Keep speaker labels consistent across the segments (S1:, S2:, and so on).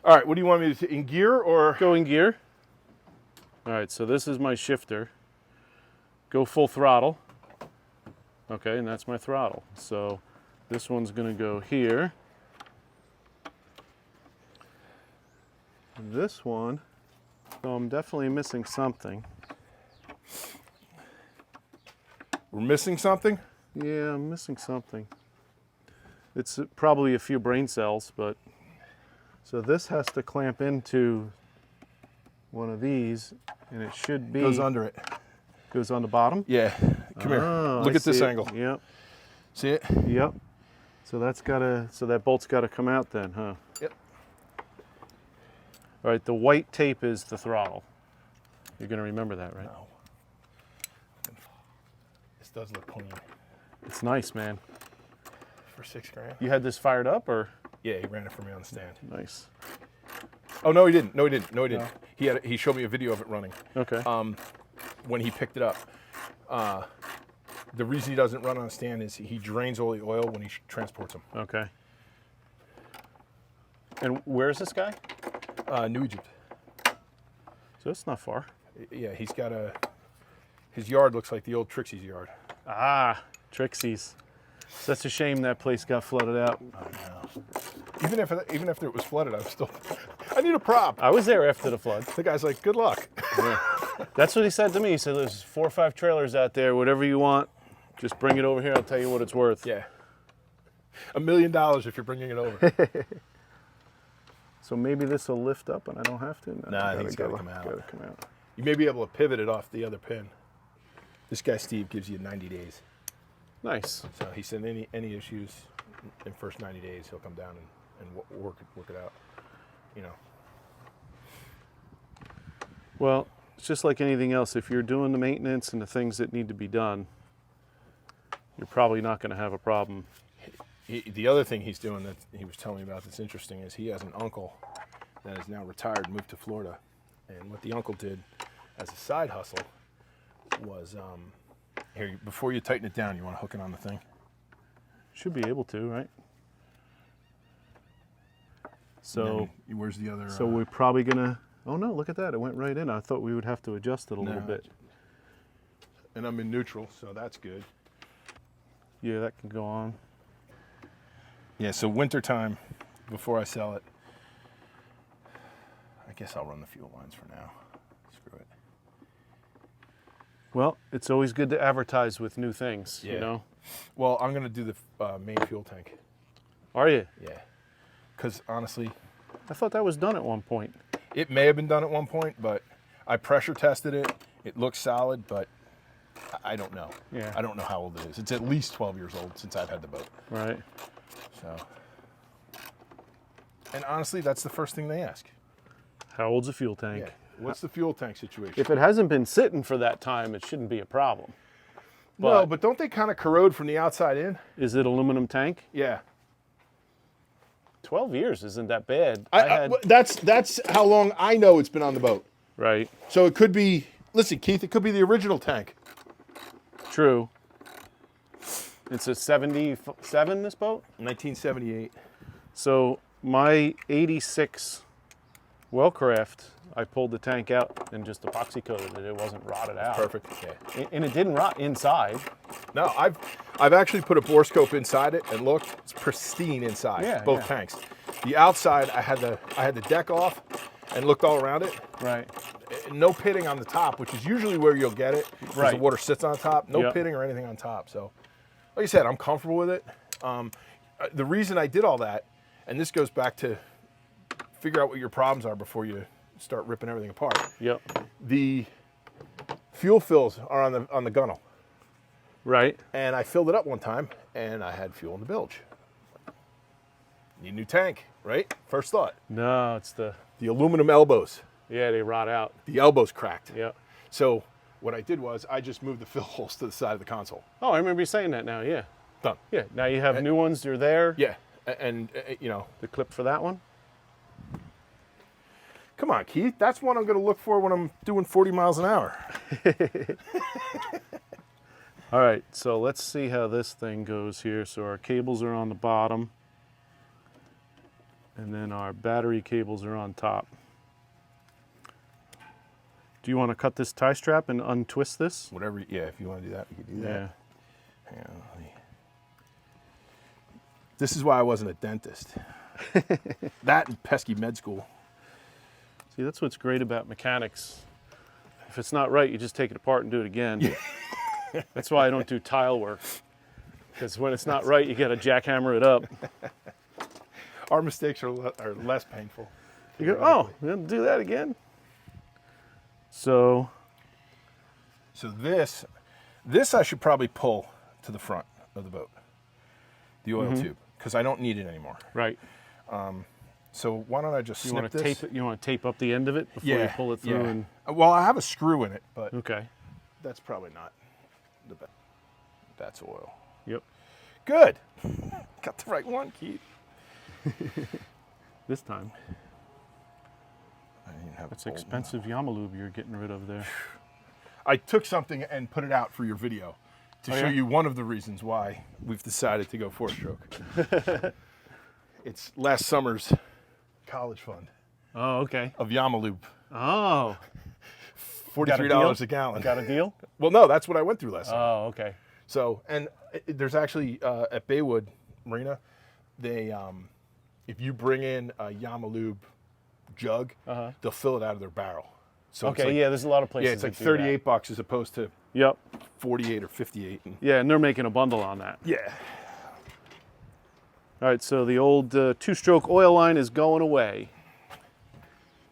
S1: All right, what do you want me to, in gear or?
S2: Go in gear. All right, so this is my shifter. Go full throttle. Okay, and that's my throttle. So this one's gonna go here. And this one, so I'm definitely missing something.
S1: We're missing something?
S2: Yeah, I'm missing something. It's probably a few brain cells, but so this has to clamp into one of these, and it should be
S1: Goes under it.
S2: Goes on the bottom.
S1: Yeah. Come here. Look at this angle.
S2: Yep.
S1: See it?
S2: Yep. So that's gotta. So that bolt's got to come out then, huh?
S1: Yep.
S2: All right. The white tape is the throttle. You're gonna remember that, right?
S1: No. This does look clean.
S2: It's nice, man.
S1: For $6 grand.
S2: You had this fired up, or?
S1: Yeah, he ran it for me on the stand.
S2: Nice.
S1: Oh no, he didn't. No, he didn't. No, he didn't. No. He showed me a video of it running.
S2: Okay.
S1: When he picked it up. The reason he doesn't run on a stand is he drains all the oil when he transports them.
S2: Okay. And where's this guy?
S1: New Egypt.
S2: So it's not far.
S1: Yeah, he's got his yard looks like the old Trixie's yard.
S2: Ah, Trixie's. So that's a shame that place got flooded out.
S1: I know. Even after it was flooded, I was still. I need a prop.
S2: I was there after the flood.
S1: The guy's like, "Good luck."
S2: Yeah. That's what he said to me. He said, "There's 4 or 5 trailers out there. Whatever you want, just bring it over here. I'll tell you what it's worth."
S1: Yeah. $1 million if you're bringing it over.
S2: So maybe this will lift up, and I don't have to.
S1: No, I think it's got to come out.
S2: Got to come out.
S1: You may be able to pivot it off the other pin. This guy Steve gives you 90 days.
S2: Nice.
S1: So he said any issues in first 90 days, he'll come down and work it out. You know.
S2: Well, it's just like anything else. If you're doing the maintenance and the things that need to be done, you're probably not going to have a problem.
S1: The other thing he's doing that he was telling me about that's interesting is he has an uncle that is now retired, moved to Florida. And what the uncle did as a side hustle was, here, before you tighten it down, you want to hook it on the thing?
S2: Should be able to, right? So
S1: where's the other?
S2: So we're probably going to, oh no, look at that. It went right in. I thought we would have to adjust it a little bit.
S1: And I'm in neutral, so that's good.
S2: Yeah, that can go on.
S1: Yeah, so winter time, before I sell it, I guess I'll run the fuel lines for now. Screw it.
S2: Well, it's always good to advertise with new things, you know?
S1: Well, I'm going to do the main fuel tank.
S2: Are you?
S1: Yeah. Because honestly,
S2: I thought that was done at one point.
S1: It may have been done at one point, but I pressure tested it. It looks solid, but I don't know.
S2: Yeah.
S1: I don't know how old it is. It's at least 12 years old since I've had the boat.
S2: Right.
S1: So, and honestly, that's the first thing they ask.
S2: How old's a fuel tank?
S1: Yeah. What's the fuel tank situation?
S2: If it hasn't been sitting for that time, it shouldn't be a problem.
S1: No, but don't they kind of corrode from the outside in?
S2: Is it aluminum tank?
S1: Yeah.
S2: 12 years isn't that bad.
S1: That's how long I know it's been on the boat.
S2: Right.
S1: So it could be, listen, Keith, it could be the original tank.
S2: True. It's a 77, this boat?
S1: 1978.
S2: So my 86 Wellcraft, I pulled the tank out and just epoxy coated it. It wasn't rotted out.
S1: Perfect. Yeah.
S2: And it didn't rot inside.
S1: No, I've actually put a bore scope inside it and looked. It's pristine inside.
S2: Yeah,
S1: both tanks. The outside, I had the deck off and looked all around it.
S2: Right.
S1: No pitting on the top, which is usually where you'll get it. Right. The water sits on top. No pitting or anything on top. So, like I said, I'm comfortable with it. The reason I did all that, and this goes back to figure out what your problems are before you start ripping everything apart.
S2: Yep.
S1: The fuel fills are on the gunnel.
S2: Right.
S1: And I filled it up one time, and I had fuel in the bilge. Need a new tank, right? First thought.
S2: No, it's the
S1: aluminum elbows.
S2: Yeah, they rot out.
S1: The elbows cracked.
S2: Yeah.
S1: So what I did was I just moved the fill holes to the side of the console.
S2: Oh, I remember you saying that now, yeah.
S1: Done.
S2: Yeah, now you have new ones, they're there.
S1: Yeah, and you know.
S2: The clip for that one?
S1: Come on, Keith. That's one I'm going to look for when I'm doing 40 miles an hour.
S2: All right, so let's see how this thing goes here. So our cables are on the bottom. And then our battery cables are on top. Do you want to cut this tie strap and untwist this?
S1: Whatever, yeah, if you want to do that, we can do that.
S2: Yeah.
S1: Hang on, let me... This is why I wasn't a dentist. That and pesky med school.
S2: See, that's what's great about mechanics. If it's not right, you just take it apart and do it again. That's why I don't do tile work. Because when it's not right, you got to jackhammer it up.
S1: Our mistakes are less painful.
S2: You go, oh, we're going to do that again? So
S1: this I should probably pull to the front of the boat, the oil tube, because I don't need it anymore.
S2: Right.
S1: So why don't I just snip this?
S2: Tape it? You want to tape up the end of it before you pull it through?
S1: Yeah.
S2: And...
S1: Well, I have a screw in it, but
S2: okay.
S1: That's probably not the best. That's oil.
S2: Yep.
S1: Good. Got the right one, Keith.
S2: This time.
S1: I didn't have
S2: That's expensive Yamalube you're getting rid of there.
S1: I took something and put it out for your video to show you one of the reasons why we've decided to go 4-stroke. It's last summer's college fund.
S2: Oh, okay.
S1: Of Yamalube.
S2: Oh.
S1: $43 a gallon.
S2: Got a deal?
S1: Well, no, that's what I went through last summer.
S2: Oh, okay.
S1: So, and there's actually at Baywood Marina, they if you bring in a Yamalube jug, they'll fill it out of their barrel. So
S2: okay,
S1: it's like,
S2: yeah, there's a lot of places.
S1: Yeah, it's like 38 bucks as opposed to 48 or 58.
S2: Yeah, and they're making a bundle on that.
S1: Yeah.
S2: All right, so the old 2-stroke oil line is going away.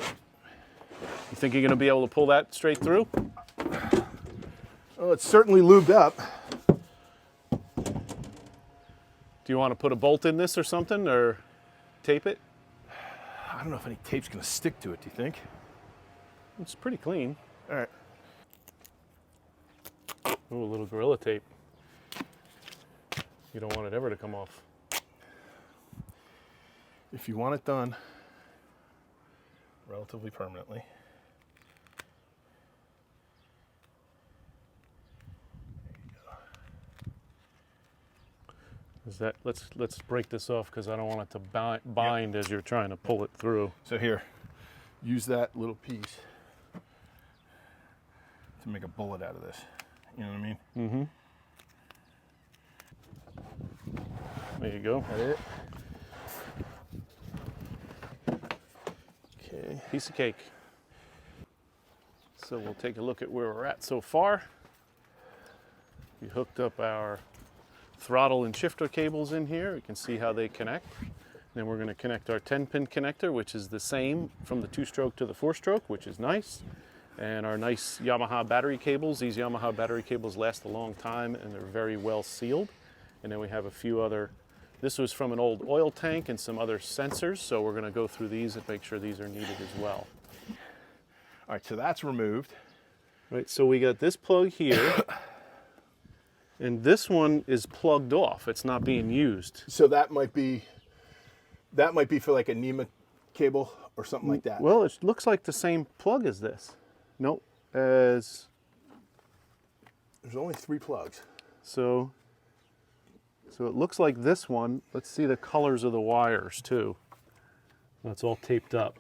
S2: You think you're going to be able to pull that straight through?
S1: Well, it's certainly lubed up.
S2: Do you want to put a bolt in this or something, or tape it?
S1: I don't know if any tape's going to stick to it, do you think?
S2: It's pretty clean.
S1: All right.
S2: Ooh, a little Gorilla Tape. You don't want it ever to come off.
S1: If you want it done relatively permanently.
S2: Is that, let's break this off because I don't want it to bind as you're trying to pull it through.
S1: So here, use that little piece to make a bullet out of this. You know what I mean?
S2: Mm-hmm. There you go.
S1: That it? Okay.
S2: Piece of cake. So we'll take a look at where we're at so far. We hooked up our throttle and shifter cables in here. You can see how they connect. Then we're going to connect our 10-pin connector, which is the same from the 2-stroke to the 4-stroke, which is nice. And our nice Yamaha battery cables. These Yamaha battery cables last a long time and they're very well sealed. And then we have a few other, this was from an old oil tank and some other sensors, so we're going to go through these and make sure these are needed as well.
S1: All right, so that's removed.
S2: Right, so we got this plug here. And this one is plugged off. It's not being used.
S1: So that might be for like a NEMA cable or something like that.
S2: Well, it looks like the same plug as this. Nope. There's
S1: only 3 plugs.
S2: So it looks like this one. Let's see the colors of the wires too. That's all taped up.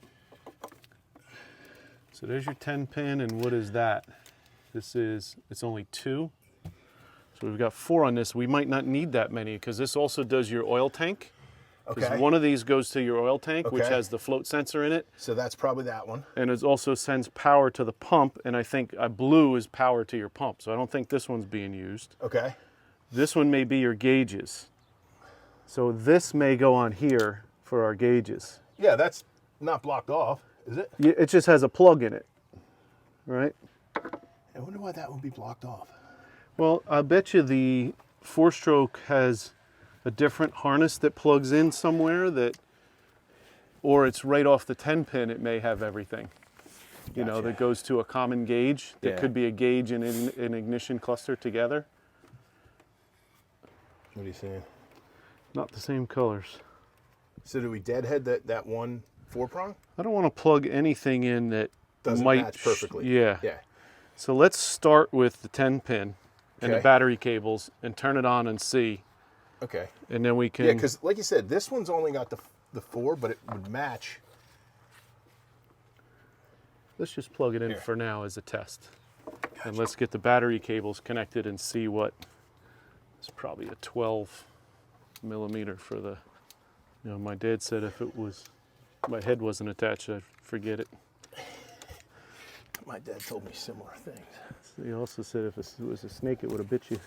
S2: So there's your 10-pin, and what is that? It's only 2. So we've got 4 on this. We might not need that many because this also does your oil tank.
S1: Okay.
S2: One of these goes to your oil tank, which has the float sensor in it.
S1: So that's probably that one.
S2: And it also sends power to the pump, and I think blue is power to your pump. So I don't think this one's being used.
S1: Okay.
S2: This one may be your gauges. So this may go on here for our gauges.
S1: Yeah, that's not blocked off, is it?
S2: Yeah, it just has a plug in it, right?
S1: I wonder why that would be blocked off.
S2: Well, I bet you the 4-stroke has a different harness that plugs in somewhere or it's right off the 10-pin, it may have everything. You know, that goes to a common gauge. That could be a gauge and an ignition cluster together.
S1: What are you saying?
S2: Not the same colors.
S1: So do we deadhead that one 4-prong?
S2: I don't want to plug anything in that
S1: doesn't
S2: might
S1: match perfectly.
S2: Yeah. So let's start with the 10-pin and the battery cables and turn it on and see.
S1: Okay.
S2: And then we can...
S1: Yeah, because like you said, this one's only got the the 4, but it would match.
S2: Let's just plug it in for now as a test. Gotcha. And let's get the battery cables connected and see what, it's probably a 12 millimeter for the, you know, my dad said if it was, my head wasn't attached, I'd forget it.
S1: My dad told me similar things.
S2: He also said if it was a snake, it would have bit you.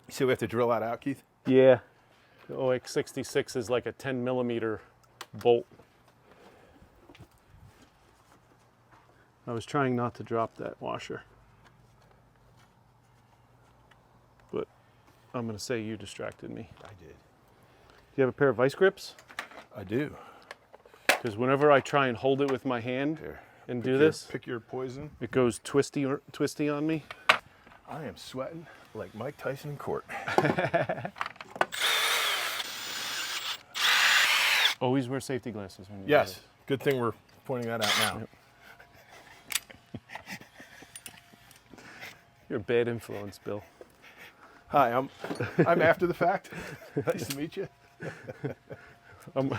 S1: So we have to drill that out, Keith?
S2: Yeah. The OX66 is like a 10 millimeter bolt. I was trying not to drop that washer, but I'm going to say you distracted me.
S1: I did.
S2: Do you have a pair of vice grips?
S1: I do.
S2: Because whenever I try and hold it with my hand and do this,
S1: pick your poison.
S2: it goes twisty on me.
S1: I am sweating like Mike Tyson in court.
S2: Always wear safety glasses when you do
S1: Yes.
S2: this.
S1: Good thing we're pointing that out now.
S2: Yep. You're a bad influence, Bill.
S1: Hi, I'm after the fact. Nice to meet you.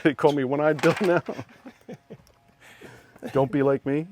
S2: They call me One-Eyed Bill now. Don't be like me.